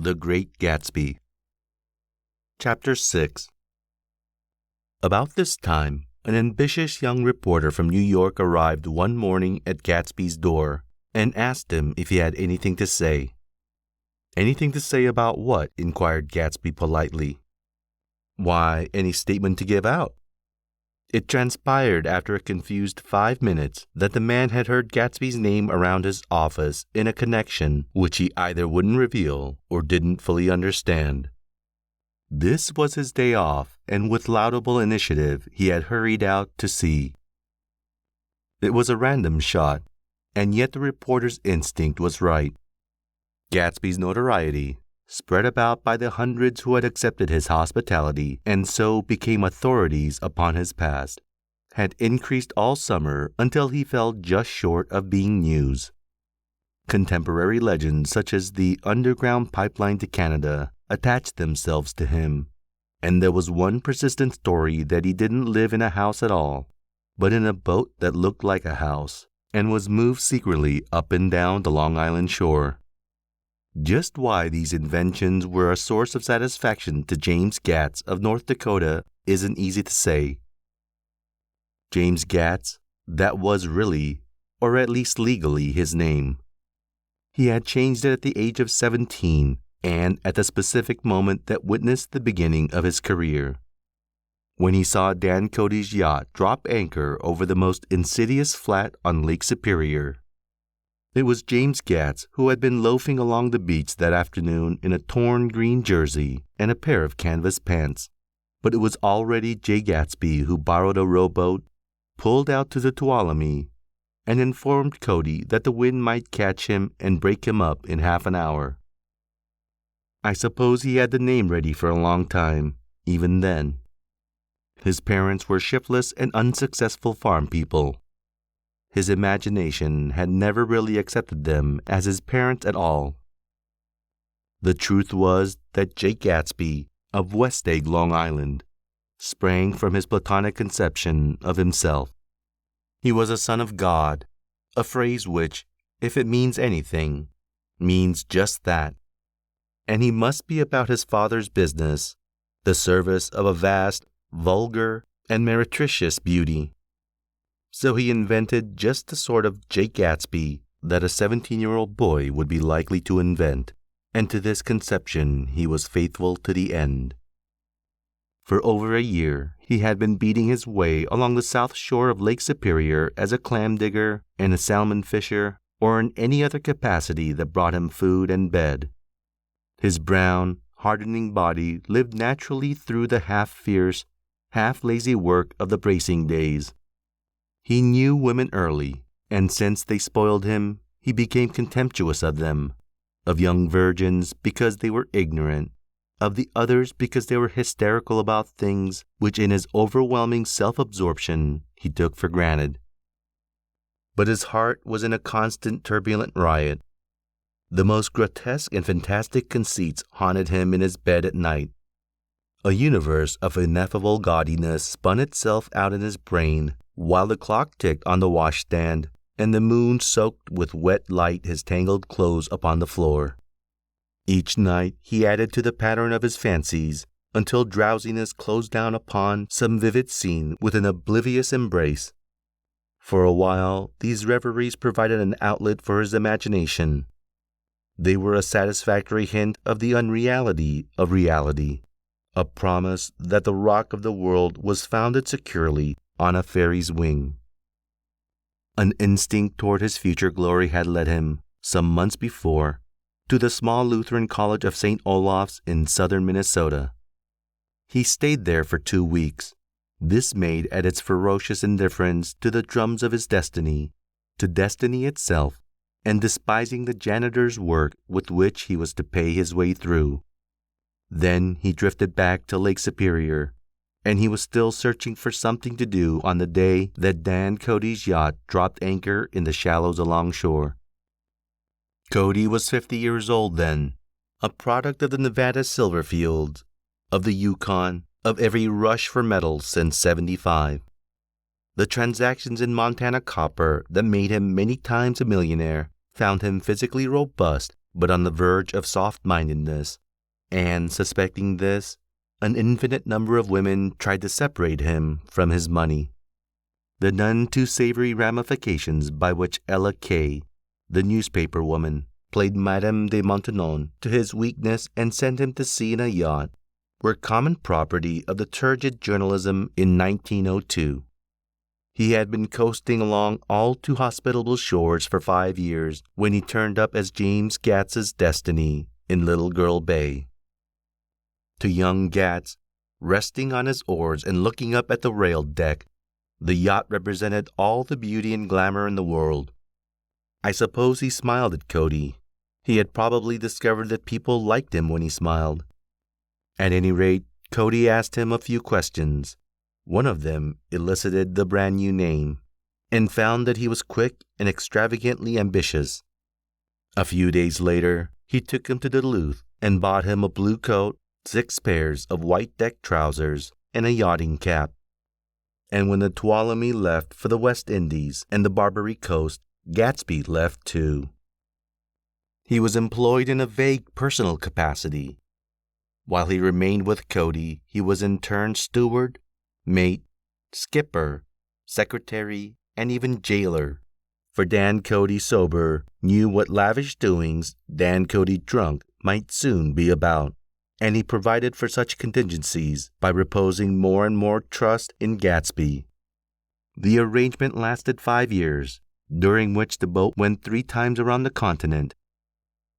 The Great Gatsby. Chapter 6. About this time, an ambitious young reporter from New York arrived one morning at Gatsby's door and asked him if he had anything to say. "Anything to say about what?" inquired Gatsby politely. "Why, any statement to give out." It transpired after a confused 5 minutes that the man had heard Gatsby's name around his office in a connection which he either wouldn't reveal or didn't fully understand. This was his day off, and with laudable initiative he had hurried out to see. It was a random shot, and yet the reporter's instinct was right. Gatsby's notoriety, spread about by the hundreds who had accepted his hospitality and so became authorities upon his past, had increased all summer until he fell just short of being news. Contemporary legends such as the underground pipeline to Canada attached themselves to him, and there was one persistent story that he didn't live in a house at all, but in a boat that looked like a house and was moved secretly up and down the Long Island shore. Just why these inventions were a source of satisfaction to James Gatz of North Dakota isn't easy to say. James Gatz, that was really, or at least legally, his name. He had changed it at the age of 17 and at the specific moment that witnessed the beginning of his career, when he saw Dan Cody's yacht drop anchor over the most insidious flat on Lake Superior. It was James Gatz who had been loafing along the beach that afternoon in a torn green jersey and a pair of canvas pants, but it was already Jay Gatsby who borrowed a rowboat, pulled out to the Tuolumne, and informed Cody that the wind might catch him and break him up in half an hour. I suppose he had the name ready for a long time, even then. His parents were shiftless and unsuccessful farm people. His imagination had never really accepted them as his parents at all. The truth was that Jake Gatsby, of West Egg, Long Island, sprang from his platonic conception of himself. He was a son of God, a phrase which, if it means anything, means just that. And he must be about his father's business, the service of a vast, vulgar, and meretricious beauty. So he invented just the sort of Jake Gatsby that a 17-year-old boy would be likely to invent, and to this conception he was faithful to the end. For over a year he had been beating his way along the south shore of Lake Superior as a clam digger and a salmon fisher, or in any other capacity that brought him food and bed. His brown, hardening body lived naturally through the half-fierce, half-lazy work of the bracing days. He knew women early, and since they spoiled him, he became contemptuous of them, of young virgins because they were ignorant, of the others because they were hysterical about things which in his overwhelming self-absorption he took for granted. But his heart was in a constant turbulent riot. The most grotesque and fantastic conceits haunted him in his bed at night. A universe of ineffable gaudiness spun itself out in his brain while the clock ticked on the washstand and the moon soaked with wet light his tangled clothes upon the floor. Each night he added to the pattern of his fancies until drowsiness closed down upon some vivid scene with an oblivious embrace. For a while these reveries provided an outlet for his imagination. They were a satisfactory hint of the unreality of reality, a promise that the rock of the world was founded securely on a fairy's wing. An instinct toward his future glory had led him, some months before, to the small Lutheran College of St. Olaf's in southern Minnesota. He stayed there for 2 weeks, dismayed at its ferocious indifference to the drums of his destiny, to destiny itself, and despising the janitor's work with which he was to pay his way through. Then he drifted back to Lake Superior, and he was still searching for something to do on the day that Dan Cody's yacht dropped anchor in the shallows alongshore. Cody was 50 years old then, a product of the Nevada silver fields, of the Yukon, of every rush for metals since '75. The transactions in Montana copper that made him many times a millionaire found him physically robust but on the verge of soft-mindedness, and, suspecting this, an infinite number of women tried to separate him from his money. The none too savory ramifications by which Ella Kay, the newspaper woman, played Madame de Maintenon to his weakness and sent him to sea in a yacht were common property of the turgid journalism in 1902. He had been coasting along all too hospitable shores for 5 years when he turned up as James Gats's destiny in Little Girl Bay. To young Gats, resting on his oars and looking up at the rail deck, the yacht represented all the beauty and glamour in the world. I suppose he smiled at Cody. He had probably discovered that people liked him when he smiled. At any rate, Cody asked him a few questions. One of them elicited the brand new name, and found that he was quick and extravagantly ambitious. A few days later, he took him to Duluth and bought him a blue coat, 6 pairs of white deck trousers, and a yachting cap. And when the Tuolumne left for the West Indies and the Barbary Coast, Gatsby left too. He was employed in a vague personal capacity. While he remained with Cody, he was in turn steward, mate, skipper, secretary, and even jailer. For Dan Cody sober knew what lavish doings Dan Cody drunk might soon be about, and he provided for such contingencies by reposing more and more trust in Gatsby. The arrangement lasted 5 years, during which the boat went 3 times around the continent.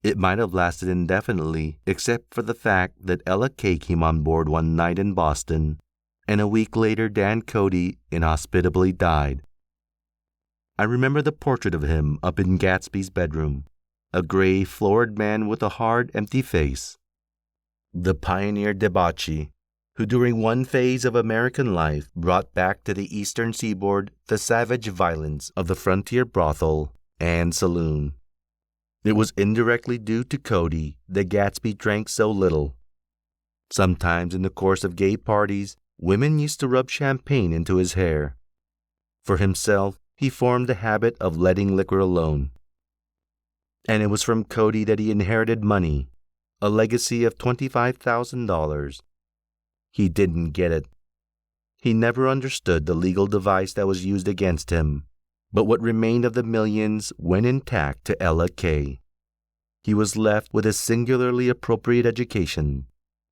It might have lasted indefinitely, except for the fact that Ella Kay came on board one night in Boston, and a week later Dan Cody inhospitably died. I remember the portrait of him up in Gatsby's bedroom, a gray, florid man with a hard, empty face. The pioneer debauchee, who during one phase of American life brought back to the eastern seaboard the savage violence of the frontier brothel and saloon. It was indirectly due to Cody that Gatsby drank so little. Sometimes in the course of gay parties, women used to rub champagne into his hair. For himself, he formed the habit of letting liquor alone. And it was from Cody that he inherited money, a legacy of $25,000. He didn't get it. He never understood the legal device that was used against him, but what remained of the millions went intact to Ella Kay. He was left with a singularly appropriate education.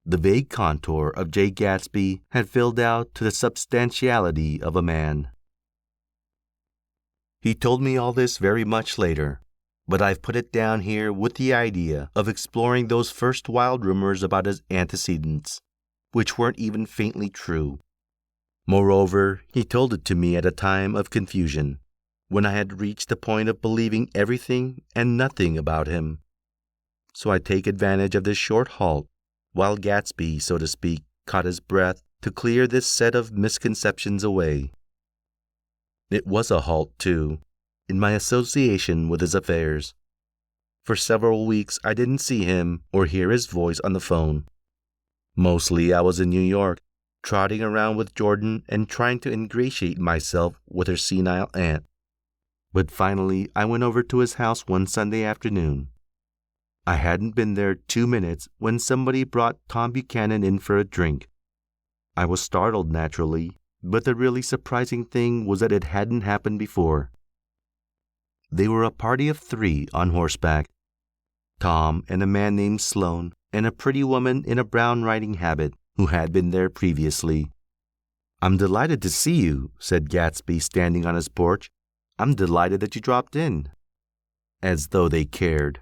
The vague contour of J. Gatsby had filled out to the substantiality of a man. He told me all this very much later, but I've put it down here with the idea of exploring those first wild rumors about his antecedents, which weren't even faintly true. Moreover, he told it to me at a time of confusion, when I had reached the point of believing everything and nothing about him. So I take advantage of this short halt, while Gatsby, so to speak, caught his breath, to clear this set of misconceptions away. It was a halt, too, in my association with his affairs. For several weeks I didn't see him or hear his voice on the phone. Mostly I was in New York, trotting around with Jordan and trying to ingratiate myself with her senile aunt. But finally I went over to his house one Sunday afternoon. I hadn't been there 2 minutes when somebody brought Tom Buchanan in for a drink. I was startled, naturally, but the really surprising thing was that it hadn't happened before. They were a party of 3 on horseback. Tom and a man named Sloan and a pretty woman in a brown riding habit who had been there previously. "I'm delighted to see you," said Gatsby, standing on his porch. "I'm delighted that you dropped in." As though they cared.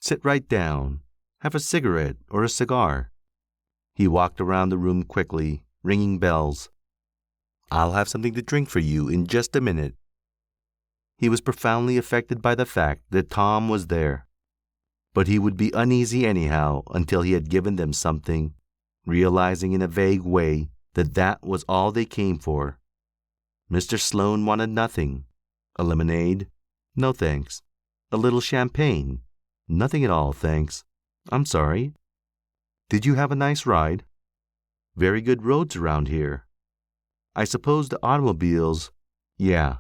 "Sit right down. Have a cigarette or a cigar." He walked around the room quickly, ringing bells. "I'll have something to drink for you in just a minute." He was profoundly affected by the fact that Tom was there. But he would be uneasy anyhow until he had given them something, realizing in a vague way that that was all they came for. Mr. Sloan wanted nothing. A lemonade? No, thanks. A little champagne? Nothing at all, thanks. I'm sorry. Did you have a nice ride? Very good roads around here. I suppose the automobiles... Yeah.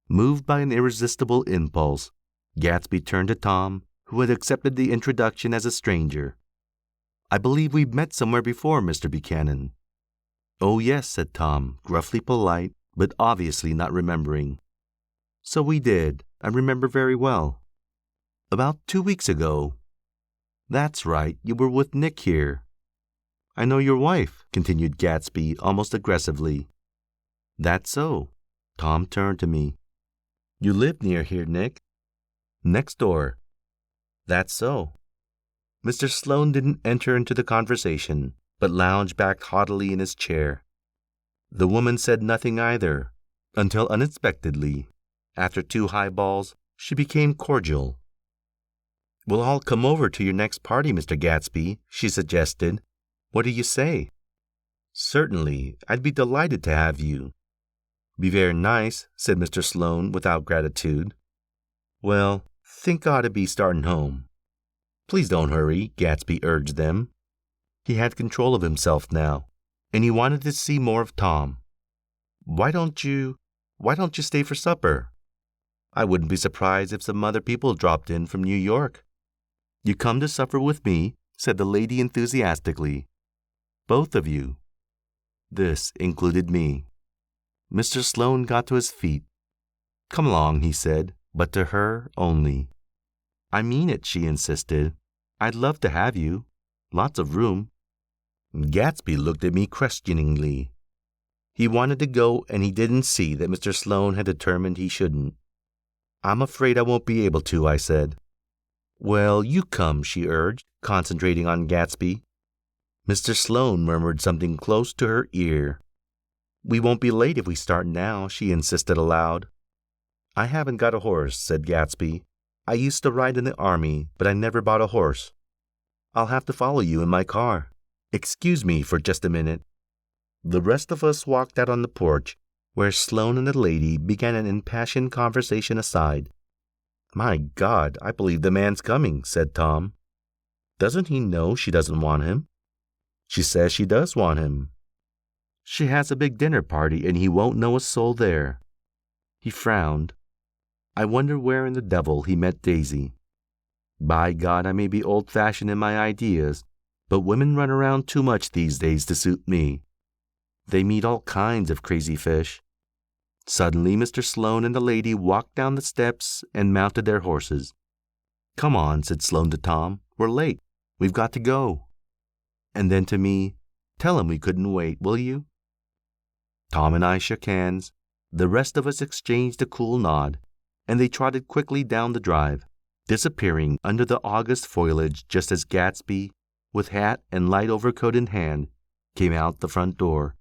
Moved by an irresistible impulse, Gatsby turned to Tom, who had accepted the introduction as a stranger. "I believe we've met somewhere before, Mr. Buchanan." "Oh, yes," said Tom, gruffly polite, but obviously not remembering. "So we did. I remember very well. About 2 weeks ago." "That's right. You were with Nick here." "I know your wife," continued Gatsby almost aggressively. "That's so." Tom turned to me. "You live near here, Nick?" "Next door." "That's so." Mr. Sloane didn't enter into the conversation, but lounged back haughtily in his chair. The woman said nothing either, until unexpectedly, after 2 highballs, she became cordial. "We'll all come over to your next party, Mr. Gatsby," she suggested. "What do you say?" "Certainly. I'd be delighted to have you." "Be very nice," said Mr. Sloane without gratitude. "Well, think I ought to be starting home." "Please don't hurry," Gatsby urged them. He had control of himself now, and he wanted to see more of Tom. Why don't you stay for supper? I wouldn't be surprised if some other people dropped in from New York." "You come to supper with me," said the lady enthusiastically. "Both of you." This included me. Mr. Sloane got to his feet. "Come along," he said, but to her only. "I mean it," she insisted. "I'd love to have you. Lots of room." Gatsby looked at me questioningly. He wanted to go, and he didn't see that Mr. Sloane had determined he shouldn't. "I'm afraid I won't be able to," I said. "Well, you come," she urged, concentrating on Gatsby. Mr. Sloane murmured something close to her ear. "We won't be late if we start now," she insisted aloud. "I haven't got a horse," said Gatsby. "I used to ride in the army, but I never bought a horse. I'll have to follow you in my car. Excuse me for just a minute." The rest of us walked out on the porch, where Sloane and the lady began an impassioned conversation aside. "My God, I believe the man's coming," said Tom. "Doesn't he know she doesn't want him?" "She says she does want him." "She has a big dinner party, and he won't know a soul there." He frowned. I wonder where in the devil he met Daisy. By God, I may be old-fashioned in my ideas, but women run around too much these days to suit me. They meet all kinds of crazy fish. Suddenly, Mr. Sloane and the lady walked down the steps and mounted their horses. "Come on," said Sloane to Tom. "We're late. We've got to go." And then to me, "Tell him we couldn't wait, will you?" Tom and I shook hands. The rest of us exchanged a cool nod, and they trotted quickly down the drive, disappearing under the August foliage just as Gatsby, with hat and light overcoat in hand, came out the front door.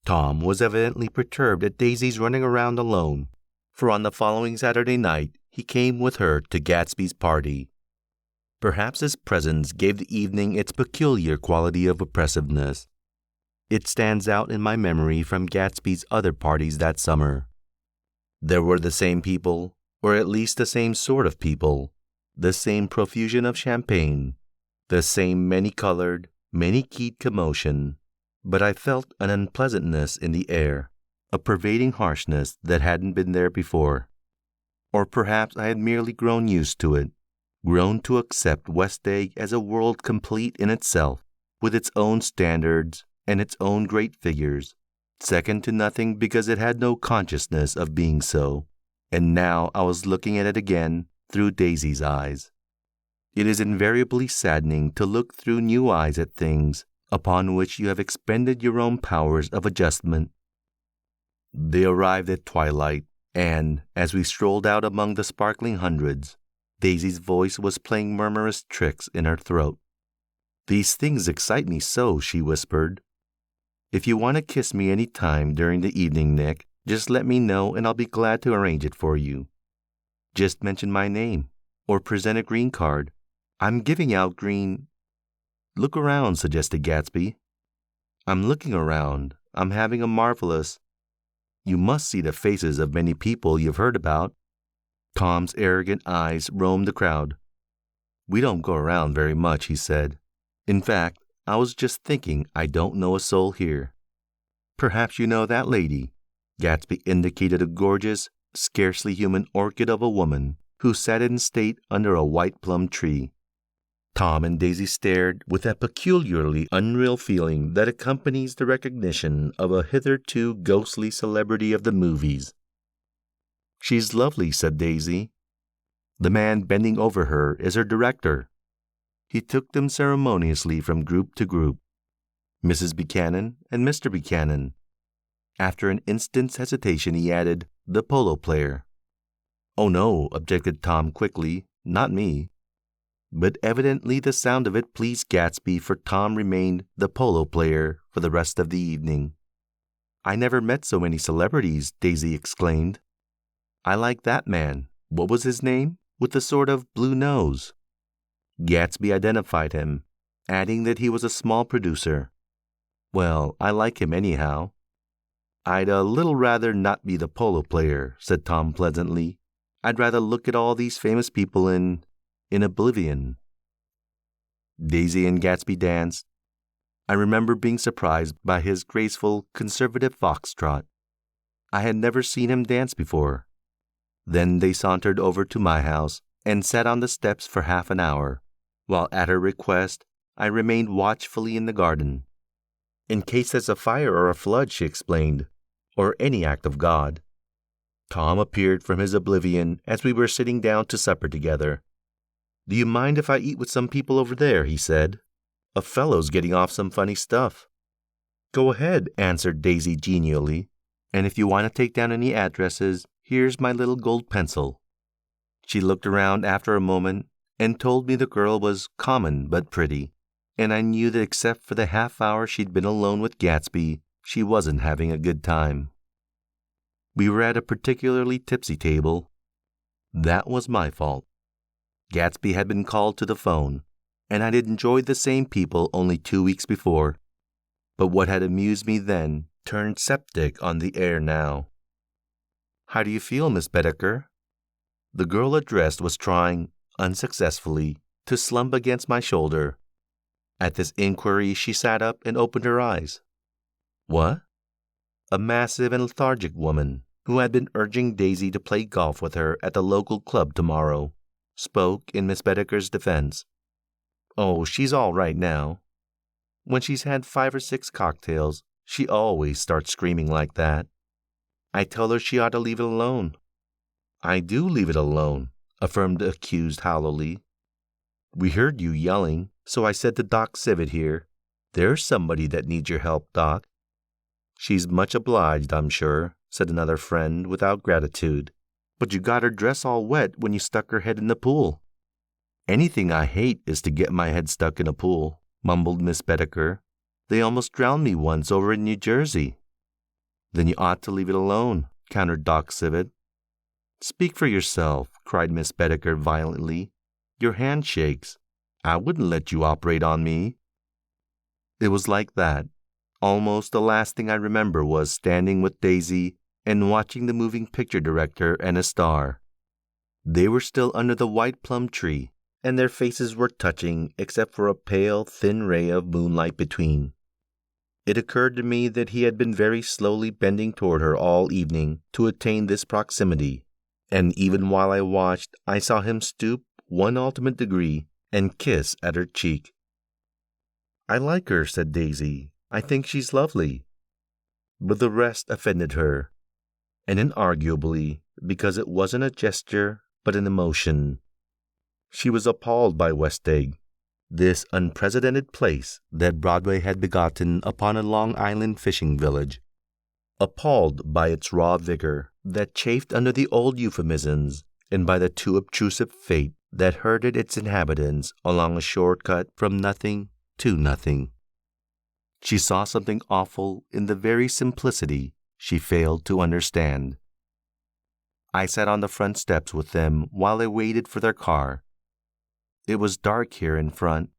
Tom was evidently perturbed at Daisy's running around alone, for on the following Saturday night he came with her to Gatsby's party. Perhaps his presence gave the evening its peculiar quality of oppressiveness. It stands out in my memory from Gatsby's other parties that summer. There were the same people, or at least the same sort of people, the same profusion of champagne, the same many-colored, many-keyed commotion, but I felt an unpleasantness in the air, a pervading harshness that hadn't been there before. Or perhaps I had merely grown used to it, grown to accept West Egg as a world complete in itself, with its own standards and its own great figures, second to nothing because it had no consciousness of being so, and now I was looking at it again through Daisy's eyes. It is invariably saddening to look through new eyes at things upon which you have expended your own powers of adjustment. They arrived at twilight, and, as we strolled out among the sparkling hundreds, Daisy's voice was playing murmurous tricks in her throat. "These things excite me so," she whispered. "If you want to kiss me any time during the evening, Nick, just let me know and I'll be glad to arrange it for you. Just mention my name, or present a green card. I'm giving out green—" "Look around," suggested Gatsby. "I'm looking around. I'm having a marvelous—" "You must see the faces of many people you've heard about." Tom's arrogant eyes roamed the crowd. "We don't go around very much," he said. "In fact, I was just thinking I don't know a soul here." "Perhaps you know that lady." Gatsby indicated a gorgeous, scarcely human orchid of a woman who sat in state under a white plum tree. Tom and Daisy stared with that peculiarly unreal feeling that accompanies the recognition of a hitherto ghostly celebrity of the movies. "She's lovely," said Daisy. "The man bending over her is her director." He took them ceremoniously from group to group. Mrs. Buchanan and Mr. Buchanan. After an instant's hesitation, he added, "The polo player." "Oh no," objected Tom quickly, "not me." But evidently the sound of it pleased Gatsby, for Tom remained the polo player for the rest of the evening. "I never met so many celebrities," Daisy exclaimed. "I like that man. What was his name? With the sort of blue nose." Gatsby identified him, adding that he was a small producer. "Well, I like him anyhow." "I'd a little rather not be the polo player," said Tom pleasantly. "I'd rather look at all these famous people in oblivion." Daisy and Gatsby danced. I remember being surprised by his graceful, conservative foxtrot. I had never seen him dance before. Then they sauntered over to my house and sat on the steps for half an hour, while at her request I remained watchfully in the garden. "In case there's a fire or a flood," she explained, "or any act of God." Tom appeared from his oblivion as we were sitting down to supper together. "Do you mind if I eat with some people over there?" he said. "A fellow's getting off some funny stuff." "Go ahead," answered Daisy genially. "And if you want to take down any addresses, here's my little gold pencil." She looked around after a moment and told me the girl was common but pretty, and I knew that except for the half hour she'd been alone with Gatsby, she wasn't having a good time. We were at a particularly tipsy table. That was my fault. Gatsby had been called to the phone, and I'd enjoyed the same people only 2 weeks before. But what had amused me then turned septic on the air now. "How do you feel, Miss Bedecker?" The girl addressed was trying, unsuccessfully, to slump against my shoulder. At this inquiry, she sat up and opened her eyes. "What?" A massive and lethargic woman, who had been urging Daisy to play golf with her at the local club tomorrow, spoke in Miss Bedecker's defense. "Oh, she's all right now. When she's had 5 or 6 cocktails, she always starts screaming like that. I tell her she ought to leave it alone." "I do leave it alone," affirmed the accused hollowly. "We heard you yelling, so I said to Doc Civet here, 'There's somebody that needs your help, Doc.'" "She's much obliged, I'm sure," said another friend without gratitude. "But you got her dress all wet when you stuck her head in the pool." "Anything I hate is to get my head stuck in a pool," mumbled Miss Bedecker. "They almost drowned me once over in New Jersey." "Then you ought to leave it alone," countered Doc Civet. "Speak for yourself," cried Miss Bedecker violently. "Your hand shakes. I wouldn't let you operate on me." It was like that. Almost the last thing I remember was standing with Daisy and watching the moving picture director and a star. They were still under the white plum tree, and their faces were touching except for a pale, thin ray of moonlight between. It occurred to me that he had been very slowly bending toward her all evening to attain this proximity, and even while I watched, I saw him stoop one ultimate degree and kiss at her cheek. "I like her," said Daisy. "I think she's lovely." But the rest offended her, and inarguably, because it wasn't a gesture but an emotion. She was appalled by West Egg, this unprecedented place that Broadway had begotten upon a Long Island fishing village. Appalled by its raw vigor that chafed under the old euphemisms, and by the too obtrusive fate that herded its inhabitants along a shortcut from nothing to nothing. She saw something awful in the very simplicity she failed to understand. I sat on the front steps with them while they waited for their car. It was dark here in front.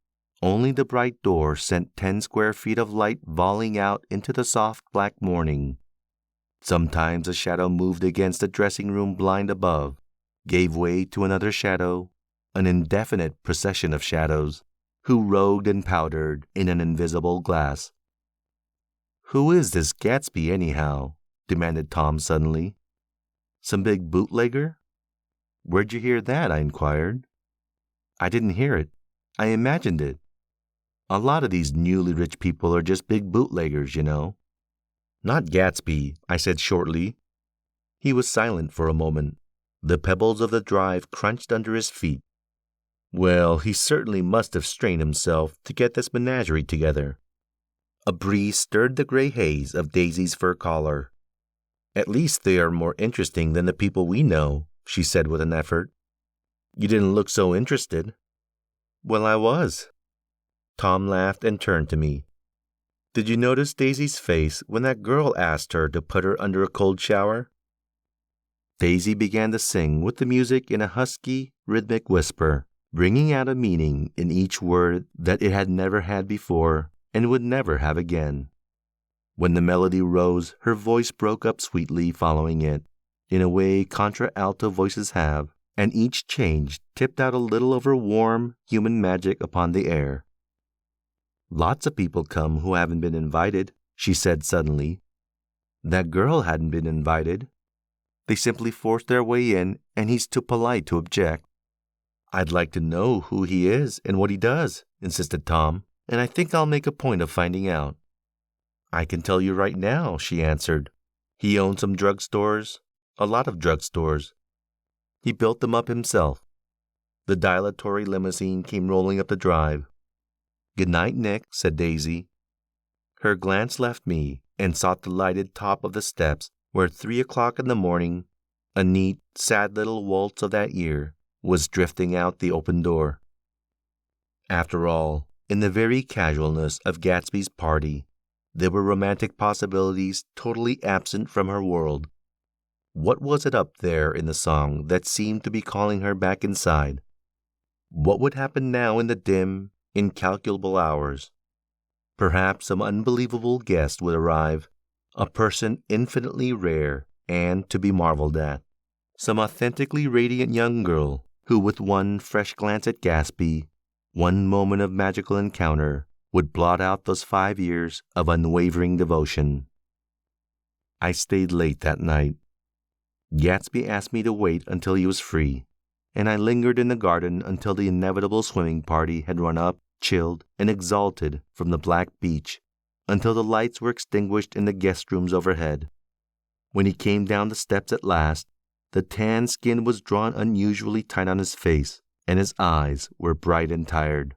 Only the bright door sent 10 square feet of light volleying out into the soft black morning. Sometimes a shadow moved against the dressing room blind above, gave way to another shadow, an indefinite procession of shadows, who rogued and powdered in an invisible glass. "Who is this Gatsby, anyhow?" demanded Tom suddenly. "Some big bootlegger?" Where'd you hear that? I inquired. I didn't hear it. I imagined it. A lot of these newly rich people are just big bootleggers, you know. Not Gatsby, I said shortly. He was silent for a moment. The pebbles of the drive crunched under his feet. Well, he certainly must have strained himself to get this menagerie together. A breeze stirred the gray haze of Daisy's fur collar. At least they are more interesting than the people we know, she said with an effort. You didn't look so interested. Well, I was. Tom laughed and turned to me. Did you notice Daisy's face when that girl asked her to put her under a cold shower? Daisy began to sing with the music in a husky, rhythmic whisper, bringing out a meaning in each word that it had never had before and would never have again. When the melody rose, her voice broke up sweetly following it, in a way contra-alto voices have, and each change tipped out a little of her warm, human magic upon the air. Lots of people come who haven't been invited, she said suddenly. That girl hadn't been invited. They simply forced their way in, and he's too polite to object. I'd like to know who he is and what he does, insisted Tom, and I think I'll make a point of finding out. I can tell you right now, she answered. He owns some drugstores, a lot of drugstores. He built them up himself. The dilatory limousine came rolling up the drive. Good night, Nick, said Daisy. Her glance left me and sought the lighted top of the steps where at 3 o'clock in the morning, a neat, sad little waltz of that year was drifting out the open door. After all, in the very casualness of Gatsby's party, there were romantic possibilities totally absent from her world. What was it up there in the song that seemed to be calling her back inside? What would happen now in the dim, incalculable hours? Perhaps some unbelievable guest would arrive, a person infinitely rare and to be marveled at. Some authentically radiant young girl who, with one fresh glance at Gatsby, one moment of magical encounter, would blot out those 5 years of unwavering devotion. I stayed late that night. Gatsby asked me to wait until he was free, and I lingered in the garden until the inevitable swimming party had run up, chilled and exalted from the black beach, until the lights were extinguished in the guest rooms overhead. When he came down the steps at last, the tan skin was drawn unusually tight on his face, and his eyes were bright and tired.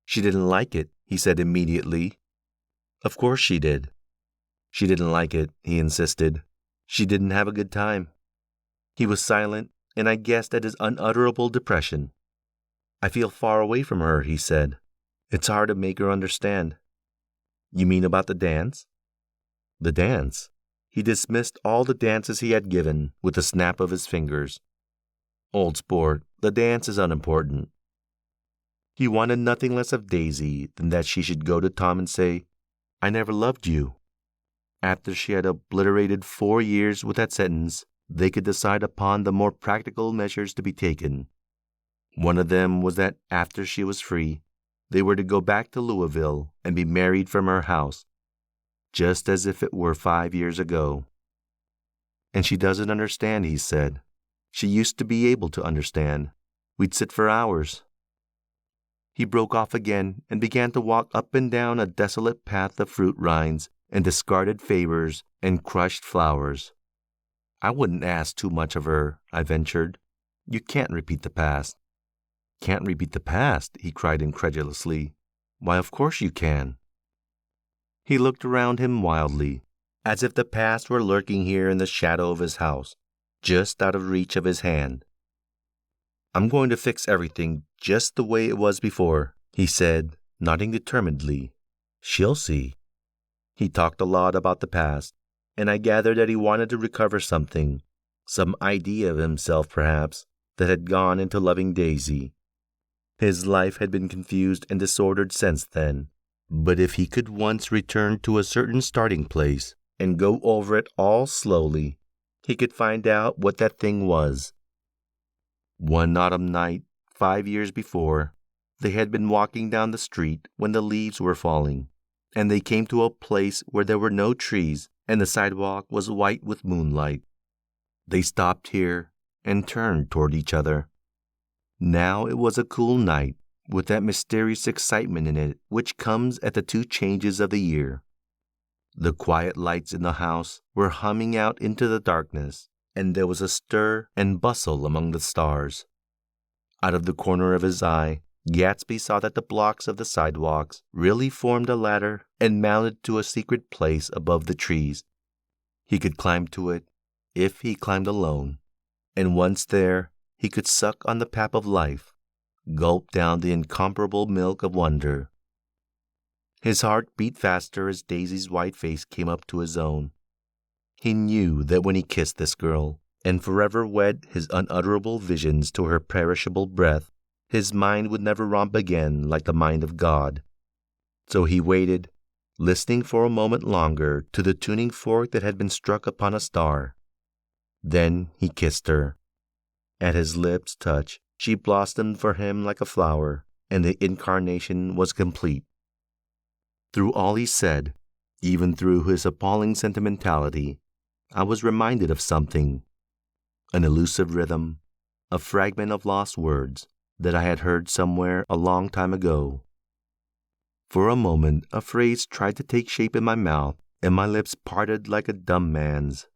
She didn't like it, he said immediately. Of course she did. She didn't like it, he insisted. She didn't have a good time. He was silent, and I guessed at his unutterable depression. I feel far away from her, he said. It's hard to make her understand. You mean about the dance? The dance? He dismissed all the dances he had given with a snap of his fingers. Old sport, the dance is unimportant. He wanted nothing less of Daisy than that she should go to Tom and say, I never loved you. After she had obliterated 4 years with that sentence, they could decide upon the more practical measures to be taken. One of them was that after she was free, they were to go back to Louisville and be married from her house, just as if it were 5 years ago. And she doesn't understand, he said. She used to be able to understand. We'd sit for hours. He broke off again and began to walk up and down a desolate path of fruit rinds and discarded favors and crushed flowers. I wouldn't ask too much of her, I ventured. You can't repeat the past. Can't repeat the past, he cried incredulously. Why, of course you can. He looked around him wildly, as if the past were lurking here in the shadow of his house, just out of reach of his hand. I'm going to fix everything just the way it was before, he said, nodding determinedly. She'll see. He talked a lot about the past, and I gathered that he wanted to recover something, some idea of himself perhaps, that had gone into loving Daisy. His life had been confused and disordered since then, but if he could once return to a certain starting place and go over it all slowly, he could find out what that thing was. One autumn night, 5 years before, they had been walking down the street when the leaves were falling, and they came to a place where there were no trees and the sidewalk was white with moonlight. They stopped here, and turned toward each other. Now it was a cool night, with that mysterious excitement in it which comes at the two changes of the year. The quiet lights in the house were humming out into the darkness, and there was a stir and bustle among the stars. Out of the corner of his eye, Gatsby saw that the blocks of the sidewalks really formed a ladder and mounted to a secret place above the trees. He could climb to it, if he climbed alone, and once there, he could suck on the pap of life, gulp down the incomparable milk of wonder. His heart beat faster as Daisy's white face came up to his own. He knew that when he kissed this girl, and forever wed his unutterable visions to her perishable breath, his mind would never romp again like the mind of God. So he waited, listening for a moment longer to the tuning fork that had been struck upon a star. Then he kissed her. At his lips' touch, she blossomed for him like a flower, and the incarnation was complete. Through all he said, even through his appalling sentimentality, I was reminded of something, an elusive rhythm, a fragment of lost words that I had heard somewhere a long time ago. For a moment, a phrase tried to take shape in my mouth, and my lips parted like a dumb man's,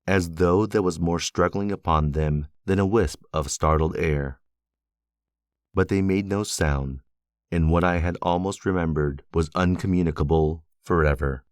as though there was more struggling upon them than a wisp of startled air. But they made no sound, and what I had almost remembered was uncommunicable forever.